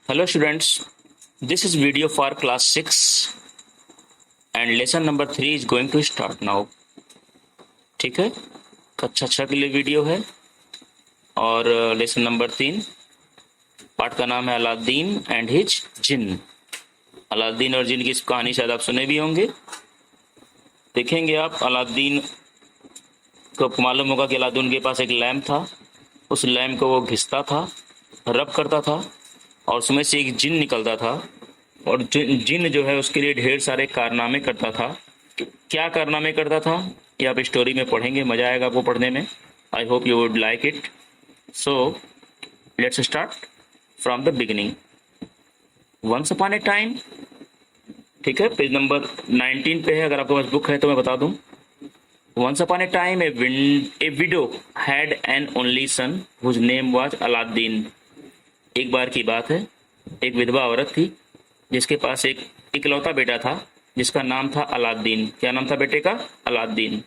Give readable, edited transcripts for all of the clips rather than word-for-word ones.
Hello students, this is video for class 6 and lesson number 3 is going to start now. ठीक है, कक्षा 6 के लिए वीडियो है और लेसन नंबर 3 पाठ का नाम है Aladdin and his jinn. Aladdin और जिन की कहानी शायद आप सुने भी होंगे। देखेंगे आप, अलादीन को मालूम होगा कि अलादीन के पास एक लैम्प था। उस लैम्प को वो घिसता था, रब करता था और उसमें से एक जिन निकलता था और जिन जो है उसके लिए ढेर सारे कारनामे करता था। क्या कारनामे करता था ये आप स्टोरी में पढ़ेंगे, मजा आएगा आपको पढ़ने में। I hope you would like it. So let's start from the beginning. Once upon a time, ठीक है, पेज नंबर 19 पे है। अगर आपके पास बुक है तो मैं बता दूं। Once upon a time a widow had an only son whose name was Aladdin. एक बार की बात है, एक विधवा औरत थी जिसके पास एक इकलौता बेटा था जिसका नाम था अलादीन। क्या नाम था बेटे का? Aladdin.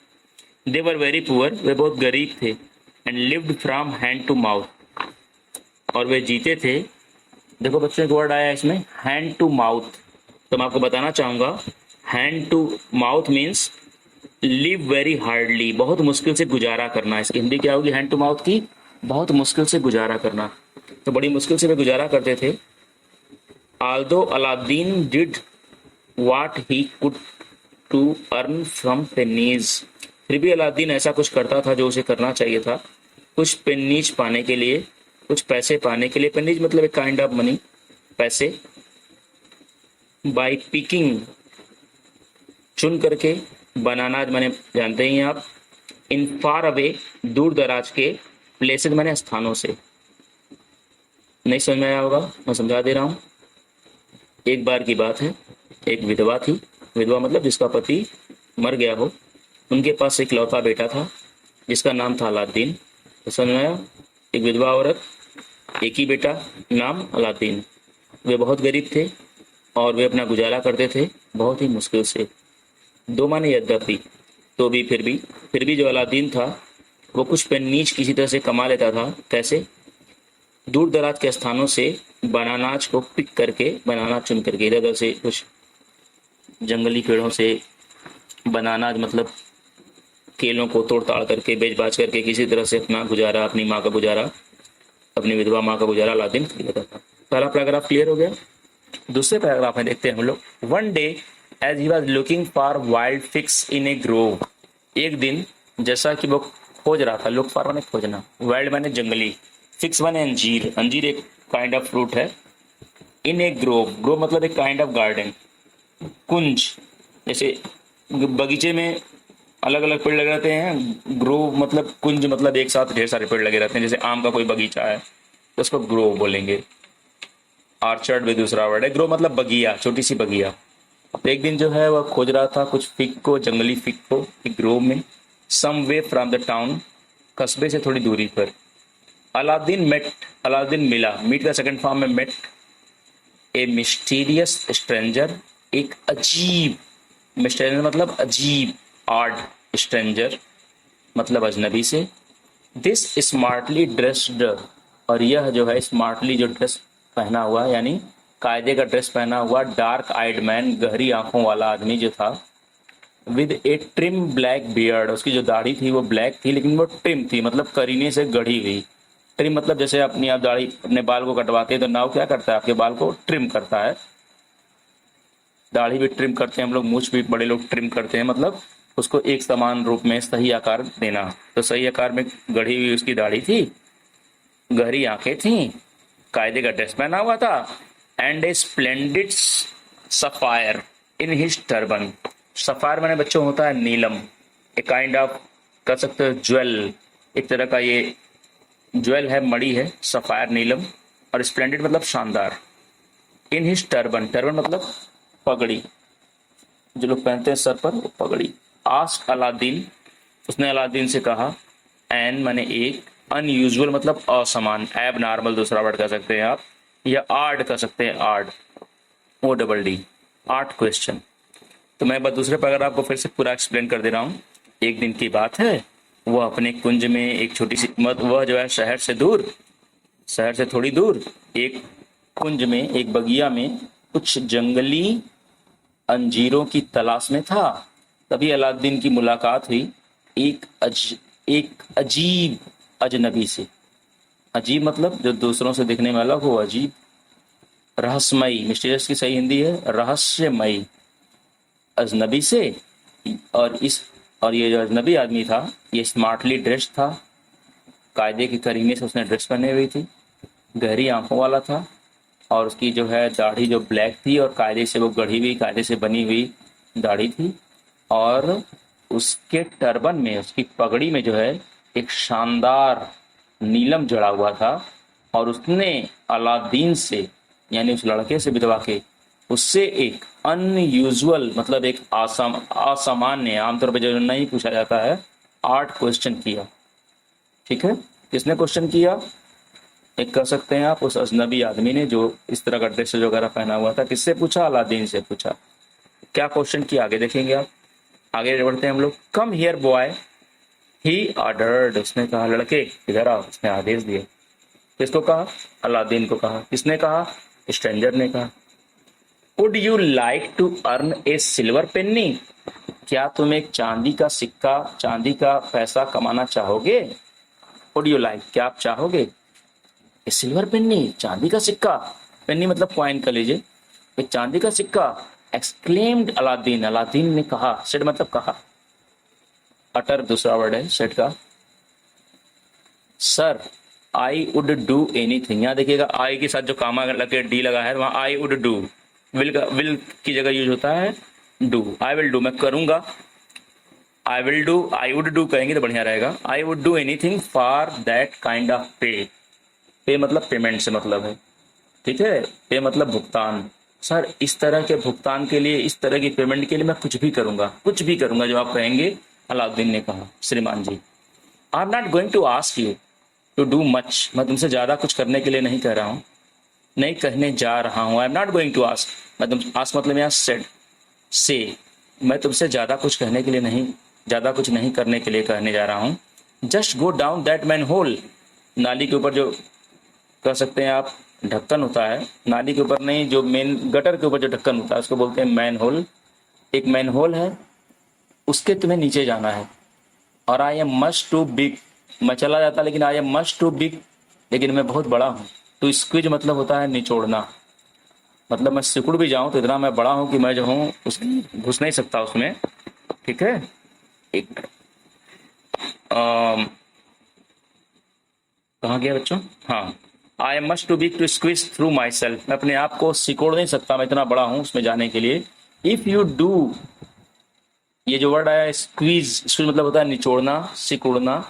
They were very poor, वे बहुत गरीब थे। And lived from hand to mouth, और वे जीते थे। देखो बच्चों, एक वर्ड आया इसमें, हैंड टू माउथ। तो मैं आपको बताना चाहूँगा, hand to mouth means live very hardly, बहुत मुश्किल से गुजारा करना। इसकी हिंदी क्या होगी हैंड टू माउथ की? बहुत मुश्किल से गुजारा करना। तो बड़ी मुश्किल से वे गुजारा करते थे। Although Aladdin did what he could to earn from pennies, फिर भी अलादीन ऐसा कुछ करता था जो उसे करना चाहिए था, कुछ पेनीज पाने के लिए, कुछ पैसे पाने के लिए। पेनीज मतलब एक काइंड ऑफ मनी, पैसे। बाय पिकिंग, चुन करके, बनाना मैंने जानते ही हैं आप। इन फार अवे, दूर दराज के, प्लेसेस मैंने स्थानों से। नहीं समझ में आया होगा, मैं समझा दे रहा हूँ। एक बार की बात है, एक विधवा थी। विधवा मतलब जिसका पति मर गया हो। उनके पास एक लौता बेटा था जिसका नाम था अलादीन। तो समझ में आया? एक विधवा औरत, एक ही बेटा, नाम अलादीन। वे बहुत गरीब थे और वे अपना गुजारा करते थे बहुत ही मुश्किल से। दो माने यद्यपि, तो भी फिर भी जो अलादीन था वो कुछ पेन्नीज किसी तरह से कमा लेता था। कैसे? दूर दराज के स्थानों से बनानाज को पिक करके, बनाना चुन करके, इधर उधर से कुछ जंगली पेड़ों से बनानाज मतलब केलों को तोड़ ताड़ करके, बेच बाच करके किसी तरह से अपना गुजारा, अपनी माँ का गुजारा, अपनी विधवा माँ का गुजारा अलादीन कर लेता था। पहला पैराग्राफ क्लियर हो गया। दूसरे पैराग्राफ में देखते हैं हम लोग। One day as he was looking for wild figs in a grove, एक दिन जैसा कि वो खोज रहा था, लुक फॉर माने खोजना, वाइल्ड माने जंगली, फिक्स माने अंजीर, अंजीर एक काइंड ऑफ फ्रूट है। इन ए ग्रोव, ग्रोव मतलब एक काइंड ऑफ गार्डन, कुंज। जैसे बगीचे में अलग अलग पेड़ लगे रहते हैं, ग्रोव मतलब कुंज, मतलब एक साथ ढेर सारे पेड़ लगे रहते हैं। जैसे आम का कोई बगीचा है तो उसको ग्रोव बोलेंगे। ऑर्चर्ड भी दूसरा वर्ड है। ग्रोव मतलब बगिया, छोटी सी बगिया। तो एक दिन जो है वह खोज रहा था कुछ फिग को, जंगली फिग को, एक ग्रोव में। सम वे फ्रॉम द टाउन, कस्बे से थोड़ी दूरी पर। अलादीन मेट, अलादीन मिला, मीट का सेकंड फॉर्म में मेट ए मिस्टीरियस स्ट्रेंजर, एक अजीब, मिस्टीरियस मतलब अजीब, ऑड, स्ट्रेंजर मतलब अजनबी से। दिस स्मार्टली ड्रेस्ड, और यह जो है स्मार्टली जो ड्रेस पहना हुआ, यानी कायदे का ड्रेस पहना हुआ, डार्क आइड मैन, गहरी आंखों वाला आदमी जो था। With A trim black beard, उसकी जो दाढ़ी थी वो ब्लैक थी लेकिन वो ट्रिम थी, मतलब करीने से गढ़ी हुई। ट्रिम मतलब जैसे अपनी आप दाढ़ी, अपने बाल को कटवाते हैं तो नाव क्या करता है, आपके बाल को ट्रिम करता है। दाढ़ी भी ट्रिम करते हैं हम लोग, मूछ भी बड़े लोग ट्रिम करते हैं, मतलब उसको एक समान रूप में सही आकार देना। तो सही आकार में गढ़ी हुई उसकी दाढ़ी थी, गहरी आंखें थी, कायदे का ड्रेस पहना हुआ था। And A splendid sapphire in his turban, sapphire मैंने बच्चों होता है नीलम, ए काइंड ऑफ कह सकते हो ज्वेल, एक तरह का ये ज्वेल है, मणि है, सफायर नीलम। और स्प्लेंडेड मतलब शानदार। इन हिज टर्बन, टर्बन मतलब पगड़ी, जो लोग पहनते हैं सर पर, वो पगड़ी। आस्क अलादीन, उसने अलादीन से कहा। एन माने एक, अनयूजुअल मतलब असामान, एब नॉर्मल दूसरा वर्ड कह सकते हैं आप, या आर्ड कह सकते हैं, odd, O double D, odd question. तो मैं दूसरे पैराग्राफ आपको फिर से पूरा एक्सप्लेन कर दे रहा हूँ। एक दिन की बात है, वह अपने कुंज में एक छोटी सी, वह जो है शहर से थोड़ी दूर एक कुंज में, एक बगिया में कुछ जंगली अंजीरों की तलाश में था। तभी अलादीन की मुलाकात हुई एक अजीब अजनबी से। अजीब मतलब जो दूसरों से दिखने में अलग हो, अजीब। रहस्यमयी, मिस्टीरियस की सही हिंदी है रहस्यमयी, अजनबी से। और ये जो अजनबी आदमी था ये स्मार्टली ड्रेस्ड था, कायदे के करीने से उसने ड्रेस पहने हुई थी, गहरी आंखों वाला था, और उसकी जो है दाढ़ी जो ब्लैक थी और कायदे से वो गढ़ी हुई, कायदे से बनी हुई दाढ़ी थी। और उसके टर्बन में, उसकी पगड़ी में जो है एक शानदार नीलम जड़ा हुआ था। और उसने अलादीन से, यानी उस लड़के से विधवा के, उससे एक अनयूजुअल मतलब एक असामान्य, आमतौर पर जो नहीं पूछा जाता है, 8 क्वेश्चन किया। ठीक है, किसने क्वेश्चन किया? एक कह सकते हैं आप उस अजनबी आदमी ने जो इस तरह का ड्रेस वगैरह पहना हुआ था। किससे पूछा? अलादीन से पूछा। क्या क्वेश्चन किया आगे देखेंगे आप। आगे बढ़ते हैं हम लोग। Come here boy he ordered, उसने कहा लड़के इधर आओ, उसने आदेश दिया। किसको कहा? अलादीन को कहा। किसने कहा? स्ट्रेंजर ने कहा। Would you like to earn a silver penny, क्या तुम एक चांदी का सिक्का, चांदी का पैसा कमाना चाहोगे? वुड यू लाइक, क्या आप चाहोगे? ए सिल्वर पेन्नी, चांदी का सिक्का, पेन्नी मतलब कॉइन का लीजिए, एक चांदी का सिक्का। एक्सक्लेम्ड अलादीन, अलादीन ने कहा, सेड मतलब कहा, अटर दूसरा वर्ड है सेड का। Sir I would do anything, यहाँ देखिएगा आई के साथ जो कामा लगे डी लगा है वहां आई वुड डू, विल की जगह यूज होता है डू। आई विल डू, मैं करूंगा। I will do, I would do कहेंगे तो बढ़िया रहेगा। I would do anything for that kind of पे, पे मतलब पेमेंट से मतलब है, ठीक है, पे मतलब भुगतान। सर इस तरह के भुगतान के लिए, इस तरह की पेमेंट के लिए मैं कुछ भी करूंगा, कुछ भी करूंगा जो आप कहेंगे। अलाउद्दीन ने कहा, श्रीमान ji, I am not going to ask you to do much, मैं तुमसे ज्यादा कुछ करने के लिए नहीं कह रहा हूँ, नहीं कहने जा रहा हूँ। I am not going to ask, मैं तुम आस्क मतलब यहाँ सेड से, मैं तुमसे ज्यादा कुछ कहने के लिए नहीं, ज्यादा कुछ नहीं करने के लिए कहने जा रहा हूँ। Just go down that manhole, नाली के ऊपर जो कह सकते हैं आप ढक्कन होता है, नाली के ऊपर नहीं, जो मेन गटर के ऊपर जो ढक्कन होता है उसको बोलते हैं मैन होल। एक मैन होल है, उसके तुम्हें नीचे जाना है। और I am much too big, मैं चला जाता लेकिन I am much too big, लेकिन मैं बहुत बड़ा हूँ। तो स्क्विज मतलब होता है निचोड़ना, मतलब मैं सिकुड़ भी जाऊं तो इतना मैं बड़ा हूं कि मैं जो हूं उस घुस नहीं सकता उसमें। ठीक है, एक कहाँ गया बच्चों? हाँ, I am much too big to squeeze through myself, मैं अपने आप को सिकोड़ नहीं सकता, मैं इतना बड़ा हूं उसमें जाने के लिए। इफ यू डू, ये जो वर्ड आया स्क्वीज, स्क्वीज मतलब होता है निचोड़ना, सिकुड़ना।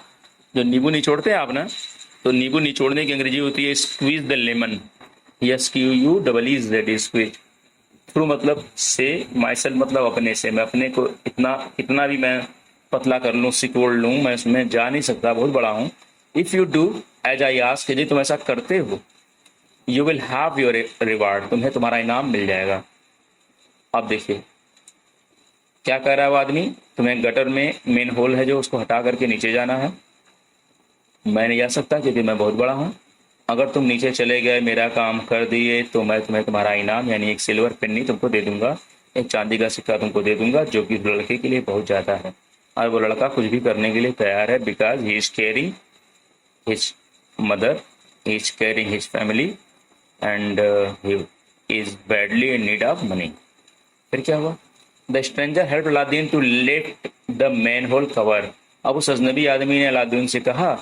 जो नींबू निचोड़ते हैं आप ना, तो नींबू निचोड़ने की अंग्रेजी होती है squeeze the lemon, SQUEEZ, squeeze. Through मतलब से, माई सेल्फ मतलब अपने से, मैं अपने को इतना भी मैं पतला कर लूँ, सिकोड़ लूँ, मैं उसमें जा नहीं सकता, बहुत बड़ा हूँ। If you do as I ask, यदि तुम ऐसा करते हो, you will have your reward, तुम्हें तुम्हारा इनाम मिल जाएगा। अब देखिए क्या कह रहा है वो आदमी, तुम्हें गटर में मेन होल है जो, उसको हटा करके नीचे जाना है। मैं नहीं जा सकता क्योंकि मैं बहुत बड़ा हूँ। अगर तुम नीचे चले गए, मेरा काम कर दिए, तो मैं तुम्हें तुम्हारा इनाम यानी एक सिल्वर पेन्नी तुमको दे दूंगा, एक चांदी का सिक्का तुमको दे दूंगा, जो कि लड़के के लिए बहुत ज्यादा है। और वो लड़का कुछ भी करने के लिए तैयार है, because he is caring his mother, he is caring his family, and he is badly in need of money. फिर क्या हुआ? The stranger help Aladdin to lift the manhole cover, अब उस अजनबी आदमी ने अलादीन से कहा,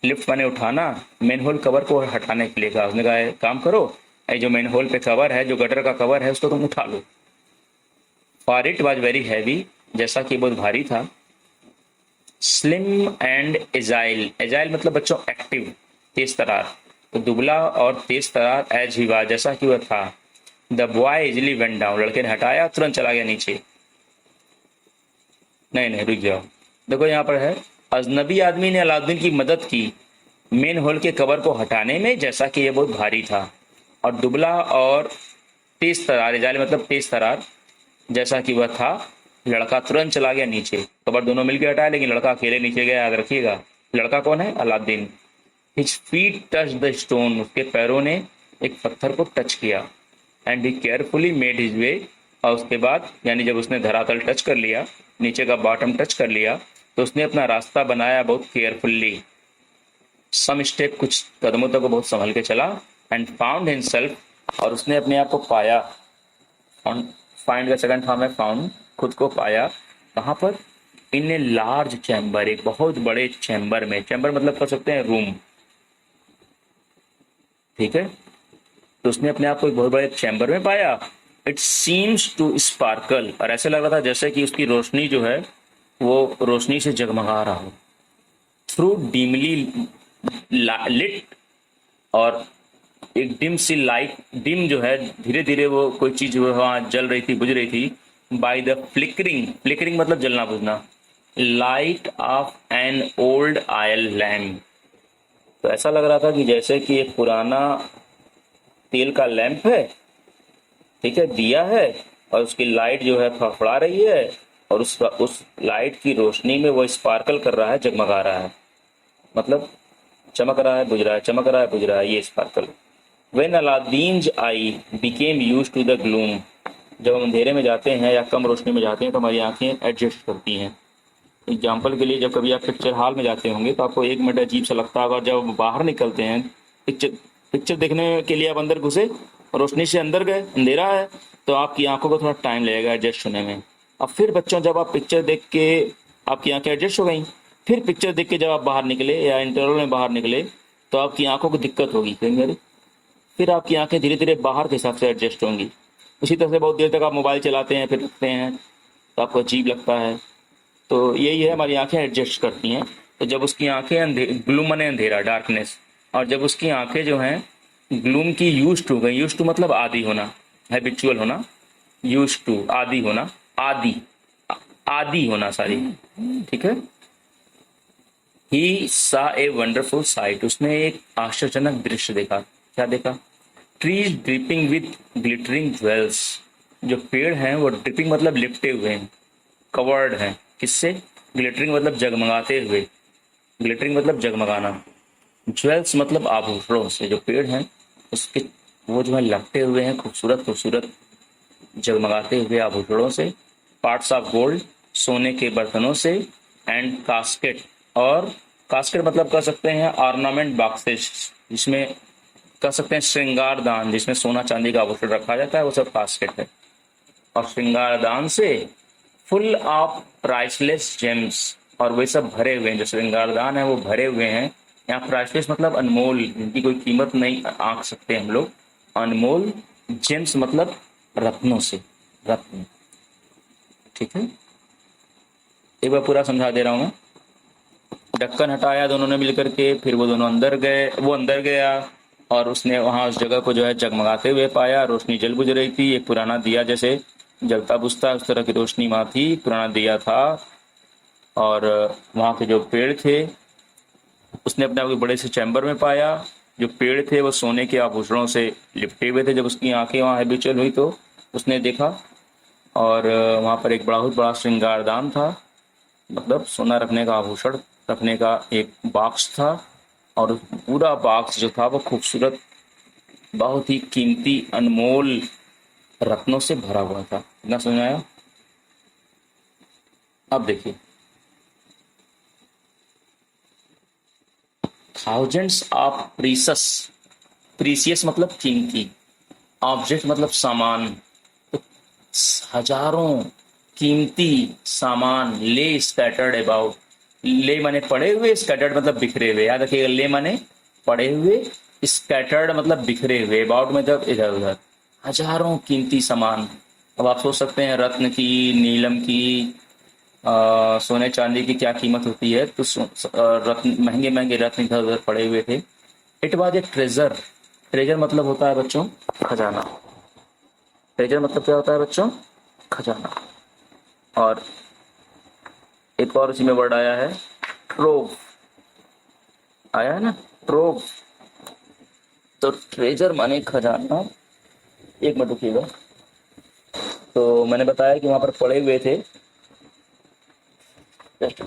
लिफ्ट मैंने उठाना, मेन होल कवर को हटाने के लिए कहा। उसने कहा काम करो, ये जो मेन होल पे कवर है, जो गटर का कवर है, उसको तुम उठा लो। For it was very heavy, जैसा कि बहुत भारी था। स्लिम एंड एजाइल, एजाइल मतलब बच्चों एक्टिव, तेज तरार, तो दुबला और तेज तरार, एज ही वाज जैसा कि वह था। The boy easily went down, लड़के ने हटाया, तुरंत चला गया नीचे। नहीं रुक जाओ, देखो यहाँ पर है, अजनबी आदमी ने अलाउद्दीन की मदद की मेन होल के कवर को हटाने में, जैसा कि यह बहुत भारी था। और दुबला और तेज तरार, एजाइल मतलब तेज तरार, जैसा कि वह था, लड़का तुरंत चला गया नीचे। कवर दोनों मिलकर हटाया, लेकिन लड़का अकेले नीचे गया, याद रखिएगा। लड़का कौन है? Alauddin. His feet touch the stone, उसके पैरों ने एक पत्थर को टच किया, and he carefully made his way, और उसके बाद यानी जब उसने धरातल टच कर लिया, नीचे का बॉटम टच कर लिया, तो उसने अपना रास्ता बनाया बहुत केयरफुल्ली, सम स्टेप, कुछ कदमों तक वो बहुत संभल के चला, एंड फाउंड हिमसेल्फ, और उसने अपने आप को पाया, फाइंड का सेकंड फॉर्म है फाउंड, खुद को पाया, कहाँ पर, इन ए लार्ज चैम्बर, एक बहुत बड़े चैम्बर में, चैम्बर मतलब कर सकते हैं रूम, ठीक है, तो उसने अपने आप को एक बहुत बड़े चैम्बर में पाया, इट सीम्स टू स्पार्कल, और ऐसे लग रहा था जैसे कि उसकी रोशनी जो है वो रोशनी से जगमगा रहा हो, थ्रू डीमली लिट, और एक डिम सी लाइट, डिम जो है धीरे धीरे वो कोई चीज वहां जल रही थी, बुझ रही थी, बाय द फ्लिकरिंग, फ्लिकरिंग मतलब जलना बुझना, light of an old oil lamp, तो ऐसा लग रहा था कि जैसे कि एक पुराना तेल का लैंप है, ठीक है, दिया है, और उसकी लाइट जो है फड़फड़ा रही है, और उस लाइट की रोशनी में वो स्पार्कल कर रहा है, जगमगा रहा है, मतलब चमक रहा है, बुझ रहा है, चमक रहा है, बुझ रहा है, ये sparkle. When Aladdin's eye became used to the gloom, जब हम अंधेरे में जाते हैं या कम रोशनी में जाते हैं तो हमारी आंखें एडजस्ट करती हैं। एग्जाम्पल के लिए, जब कभी आप पिक्चर हॉल में जाते होंगे तो आपको 1 मिनट अजीब सा लगता होगा, जब बाहर निकलते हैं पिक्चर पिक्चर देखने के लिए, आप अंदर घुसे, रोशनी से अंदर गए, अंधेरा है, तो आपकी आंखों को थोड़ा टाइम लगेगा एडजस्ट होने में। अब फिर बच्चों, जब आप पिक्चर देख के आपकी आंखें एडजस्ट हो गई, फिर पिक्चर देख के जब आप बाहर निकले या इंटरवल में बाहर निकले, तो आपकी आंखों को दिक्कत होगी, कहेंगे फिर आपकी आंखें धीरे धीरे बाहर के हिसाब से एडजस्ट होंगी। उसी तरह से बहुत देर तक आप मोबाइल चलाते हैं, फिर रखते हैं, तो आपको अजीब लगता है, तो यही है, हमारी आंखें एडजस्ट करती हैं। तो जब उसकी आंखें ग्लूम मने अंधेरा, डार्कनेस, और जब उसकी आंखें जो हैं ग्लूम की यूज टू गई, यूज टू मतलब आदि होना, हैबिचुअल होना, यूज टू आदि होना, आदि आदि होना सारी, ठीक है। ही सा ए वंडरफुल साइट, उसने एक आश्चर्यजनक दृश्य देखा, क्या देखा, trees dripping with glittering jewels, जो पेड़ हैं वो ड्रिपिंग मतलब लिपटे हुए हैं, कवर्ड हैं, किससे, ग्लिटरिंग मतलब जगमगाते हुए, ग्लिटरिंग मतलब जगमगाना, ज्वेल्स मतलब आभूषणों से, जो पेड़ हैं उसके वो जो है लपटे हुए हैं, खूबसूरत खूबसूरत जगमगाते हुए आभूषणों से, पार्ट्स ऑफ गोल्ड, सोने के बर्तनों से, एंड कास्केट, और कास्केट मतलब कह सकते हैं ऑर्नामेंट बॉक्सेस, जिसमें कह सकते हैं श्रृंगार दान, जिसमें सोना चांदी का आभूषण रखा जाता है, वो सब कास्केट है, और श्रृंगार दान से फुल ऑफ प्राइसलेस जेम्स, और वे सब भरे हुए हैं, जो श्रृंगार दान है वो भरे हुए हैं। यहाँ प्राइसलेस मतलब अनमोल, जिनकी कोई कीमत नहीं आंक सकते हम लोग, अनमोल, जेम्स मतलब रत्नों से, रत्न, ठीक है। एक बार पूरा समझा दे रहा हूं मैं। ढक्कन हटाया दोनों ने मिलकर के, फिर वो दोनों अंदर गए, वो अंदर गया, और उसने वहां उस जगह को जो है जगमगाते हुए पाया, रोशनी जल बुझ रही थी, एक पुराना दिया जैसे जलता बुझता उस तरह की रोशनी वहां थी, पुराना दिया था, और वहां के जो पेड़ थे, उसने अपने आप को बड़े से चैम्बर में पाया, जो पेड़ थे वो सोने के आभूषणों से लिपटे हुए थे। जब उसकी आंखें वहां हैबिचुअल हुई तो उसने देखा, और वहां पर एक बहुत बड़ा श्रृंगारदान था, मतलब सोना रखने का, आभूषण रखने का एक बॉक्स था, और पूरा बॉक्स जो था वो खूबसूरत, बहुत ही कीमती, अनमोल रत्नों से भरा हुआ था। इतना समझ आया? अब देखिए, थाउजेंड्स ऑफ प्रीसस, प्रीसियस मतलब कीमती, ऑब्जेक्ट मतलब सामान, तो हजारों कीमती सामान, ले स्कैटर्ड अबाउट, ले माने पड़े हुए, स्कैटर्ड मतलब बिखरे हुए, याद रखिएगा, ले माने पड़े हुए, स्कैटर्ड मतलब बिखरे हुए, अबाउट मतलब इधर उधर, हजारों कीमती सामान। अब आप सोच सकते हैं रत्न की, नीलम की, सोने चांदी की क्या कीमत होती है, तो रत्न, महंगे महंगे रत्न इधर उधर पड़े हुए थे। It was a treasure, treasure मतलब होता है बच्चों खजाना, ट्रेजर मतलब क्या होता है बच्चों, खजाना। और एक और उसी में वर्ड आया है ट्रोव, आया है ना, ट्रोव, तो ट्रेजर माने खजाना। एक मिनट रुकिएगा, तो मैंने बताया कि वहां पर पड़े हुए थे, जस्ट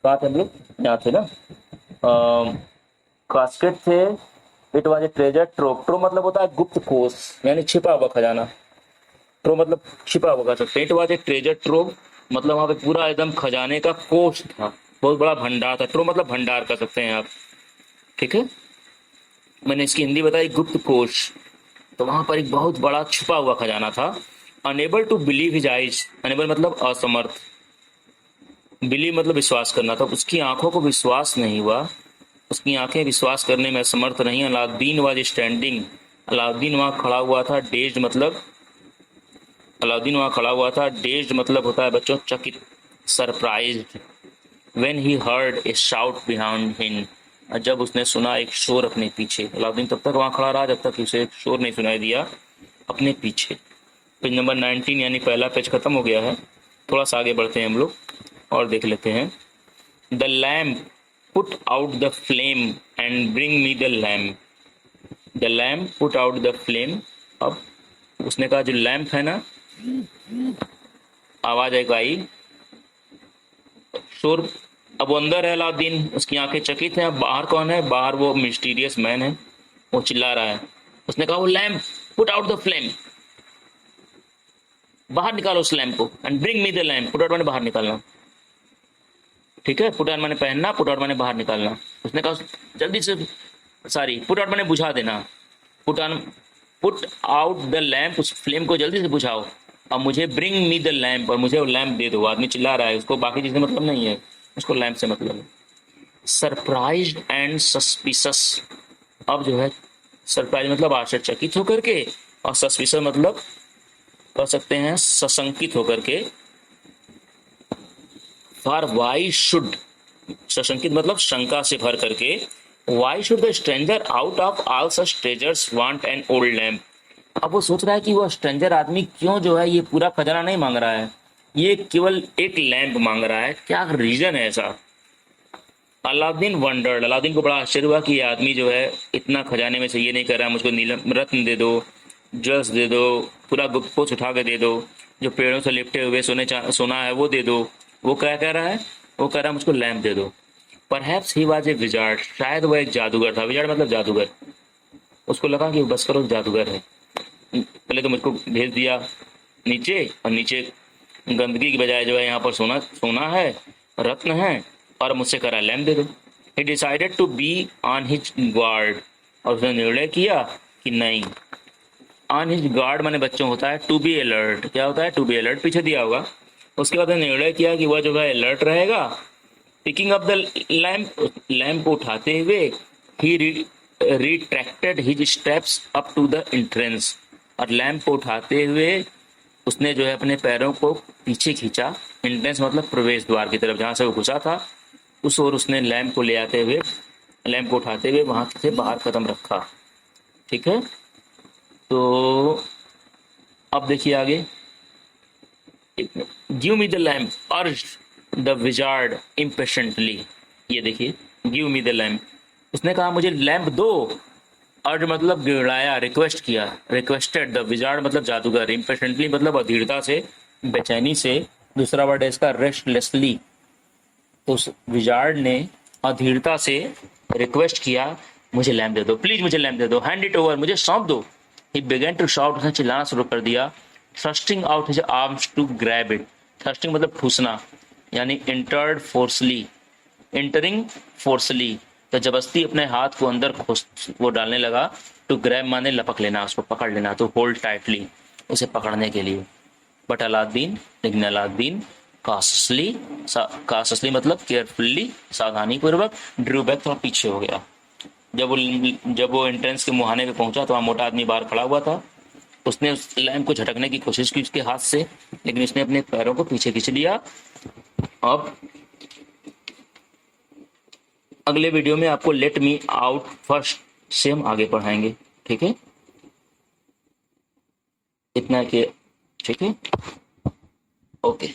कहाँ थे हम लोग, यहाँ थे ना, कास्केट थे, it was a treasure trove, trove मतलब होता है गुप्त कोष यानी छिपा हुआ खजाना, ट्रो मतलब छिपा हुआ कह सकते हैं। It was a treasure trove मतलब वहां पे पूरा एकदम खजाने का कोष था, बहुत बड़ा भंडार था। ट्रो मतलब भंडार कर सकते हैं आप, ठीक है। मैंने इसकी हिंदी बताई गुप्त कोष, तो वहां पर एक बहुत बड़ा छुपा हुआ खजाना था। Unable to believe his eyes, unable मतलब असमर्थ, बिलीव मतलब विश्वास करना था, उसकी आंखों को विश्वास नहीं हुआ, उसकी आंखें विश्वास करने में असमर्थ नहीं। अलाउद्दीन वाज स्टैंडिंग, अलाउद्दीन वहां खड़ा हुआ था। डेज्ड मतलब, अलाउद्दीन वहां खड़ा हुआ था। डेज्ड मतलब होता है बच्चों चकित, surprised. When he heard a shout behind him, जब उसने सुना एक शोर अपने पीछे। अलाउद्दीन तब तक वहां खड़ा रहा जब तक उसे एक शोर नहीं सुनाई दिया अपने पीछे। पेज नंबर 19 यानी पहला पेज खत्म हो गया है। थोड़ा सा आगे बढ़ते हैं हम लोग और देख लेते हैं। The lamp put out the flame and bring me the lamp, the lamp put out the flame. अब उसने कहा जो लैम्प है ना, आवाज एक आई, शोर। अब वो अंदर है अलाउद्दीन, उसकी आंखें चकित हैं। अब बाहर कौन है? बाहर वो मिस्टीरियस मैन है, वो चिल्ला रहा है। उसने कहा वो lamp, put out the flame, बाहर निकालो उस लैम्प को, and bring me the lamp, put out माने बाहर निकालना, ठीक है। पुट आउट माने पहनना, पुट आउट माने बाहर निकालना। उसने कहा जल्दी से, सॉरी पुट आउट माने बुझा देना, put on, put out the lamp, उस फ्लेम को जल्दी से बुझाओ, और मुझे ब्रिंग मी द लैम्प, और मुझे वो लैम्प दे दो। आदमी चिल्ला रहा है, उसको बाकी चीजें मतलब नहीं है, उसको लैम्प से मतलब है। सरप्राइज्ड एंड सस्पिशस, अब जो है सरप्राइज मतलब आश्चर्यचकित होकर के, और सस्पिशस मतलब कह सकते हैं सशंकित होकर के। फॉर वाई शुड, सशंकित मतलब शंका से भर करके। Why should the stranger out of all such treasures want an old lamp, अब वो सोच रहा है कि वो स्ट्रेंजर आदमी क्यों जो है ये पूरा खजाना नहीं मांग रहा है, ये केवल एक लैंप मांग रहा है, क्या रीजन है ऐसा। अलाउद्दीन वंडर्ड, अलाउद्दीन को बड़ा आश्चर्य हुआ कि ये आदमी जो है इतना खजाने में से ये नहीं कर रहा है, मुझको नीलम रत्न दे दो, ज्वेल्स दे दो, पूरा गुप्तपोष उठा के दे दो, जो पेड़ों से लिपटे हुए सोना है वो दे दो। वो क्या कह रहा है? वो कह रहा है मुझको लैंप दे दो। Perhaps he was a wizard, शायद वह एक जादूगर था। विजार्ड मतलब जादूगर। उसको लगा कि बस करो जादूगर है, पहले तो मुझको भेज दिया नीचे, और नीचे गंदगी की बजाय जो है यहाँ पर सोना सोना है, रत्न है, और मुझसे करा लैम्प दे दो। He decided to be on his guard, और उसने निर्णय किया कि नहीं, ऑन हिज गार्ड माने बच्चों होता है टू बी अलर्ट। क्या होता है? टू बी अलर्ट, पीछे दिया होगा। उसके बाद निर्णय किया कि वह जो है अलर्ट रहेगा। Picking up the lamp, lamp को उठाते हुए, he retracted his steps up to the entrance, और लैम्प को उठाते हुए उसने जो है अपने पैरों को पीछे खींचा, एंट्रेंस मतलब प्रवेश द्वार की तरफ, जहां से वो घुसा था उस ओर उसने लैम्प को ले आते हुए, लैम्प को उठाते हुए वहां से बाहर कदम रखा, ठीक है। तो अब देखिए आगे, गिव मी द लैम्प अर्ज द विजार्ड इम्पेशेंटली, ये देखिए गिव मी द लैम्प, उसने कहा मुझे लैम्प दो। अर्ज मतलब गिड़ाया, रिक्वेस्ट किया, रिक्वेस्टेड। द विजार्ड मतलब जादूगर, इम्पेशेंटली मतलब अधीरता से, बेचैनी से। दूसरा वर्ड है इसका रेस्टलेसली। तो उस विजार्ड ने अधीरता से रिक्वेस्ट किया, मुझे लैम्प दे दो, प्लीज मुझे लैम्प दे दो, हैंड इट ओवर, मुझे सौंप दो। ही बिगेन टू शाउट, उसने चिल्लाना शुरू कर दिया। Thrusting out his arms to grab it, thrusting मतलब ठूसना, यानी एंटर्ड फोर्सली, एंटरिंग फोर्सली, तो जबरदस्ती अपने हाथ को अंदर वो डालने लगा। टू ग्रैब माने लपक लेना, उसको पकड़ लेना, तो होल्ड टाइटली, उसे पकड़ने के लिए। बट अलाउद्दीन, लेकिन अलाउद्दीन कासली, कासली मतलब केयरफुल्ली, सावधानी पूर्वक, ड्रू बैक, थोड़ा पीछे हो गया। जब वो एंट्रेंस के मुहाने पे पहुंचा तो वहां मोटा आदमी बाहर खड़ा हुआ था। उसने उस लैम्प को झटकने की कोशिश की उसके हाथ से, लेकिन उसने अपने पैरों को पीछे खींच लिया। अब अगले वीडियो में आपको लेट मी आउट फर्स्ट से हम आगे पढ़ाएंगे, ठीक है। इतना कि ठीक है, ओके।